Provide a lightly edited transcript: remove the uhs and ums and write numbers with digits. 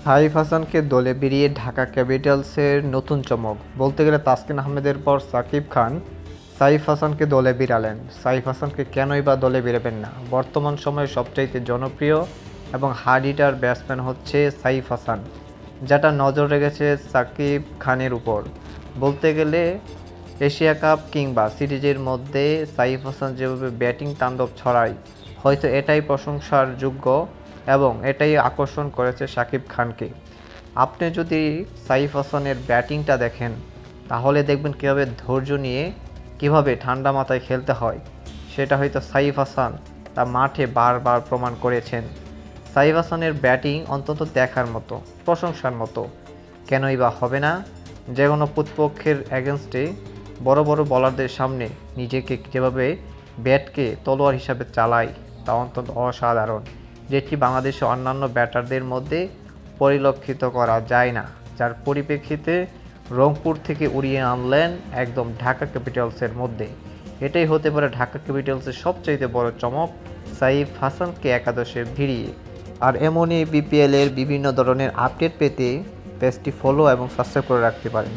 সাইফ হাসানকে দলে বেরিয়ে ঢাকা ক্যাপিটালসের নতুন চমক বলতে গেলে তাসকিন আহমেদের পর সাকিব খান সাইফ হাসানকে দলে বেরালেন। সাইফ হাসানকে কেনই বা দলে বেরোবেন না? বর্তমান সময়ে সবচাইতে জনপ্রিয় এবং হার্ড হিটার ব্যাটসম্যান হচ্ছে সাইফ হাসান, যেটা নজর রেখেছে সাকিব খানের উপর। বলতে গেলে এশিয়া কাপ কিংবা সিরিজের মধ্যে সাইফ হাসান যেভাবে ব্যাটিং তাণ্ডব ছড়ায়, হয়তো এটাই প্রশংসার যোগ্য এবং এটাই আকর্ষণ করেছে শাকিব খানকে। আপনি যদি সাইফ হাসানের ব্যাটিংটা দেখেন তাহলে দেখবেন কীভাবে ধৈর্য নিয়ে কীভাবে ঠান্ডা মাথায় খেলতে হয়, সেটা হয়তো সাইফ হাসান তা মাঠে বারবার প্রমাণ করেছেন। সাইফ হাসানের ব্যাটিং অন্তত দেখার মতো, প্রশংসার মতো। কেনই বা হবে না? যে কোনো প্রতিপক্ষের এগেনস্টে বড় বড় বোলারদের সামনে নিজেকে যেভাবে ব্যাটকে তলোয়ার হিসাবে চালায় তা অত্যন্ত অসাধারণ, যেটি বাংলাদেশের অন্যান্য ব্যাটারদের মধ্যে পরিলক্ষিত করা যায় না, যার পরিপ্রেক্ষিতে রংপুর থেকে উড়িয়ে আনলেন একদম ঢাকা ক্যাপিটালসের মধ্যে। এটাই হতে পারে ঢাকা ক্যাপিটালসের সবচাইতে বড় চমক, সাইফ হাসানকে একাদশে ভিড়িয়ে। আর এমনই বিপিএলের বিভিন্ন ধরনের আপডেট পেতে পেজটি ফলো এবং সাবস্ক্রাইব করে রাখতে পারেন।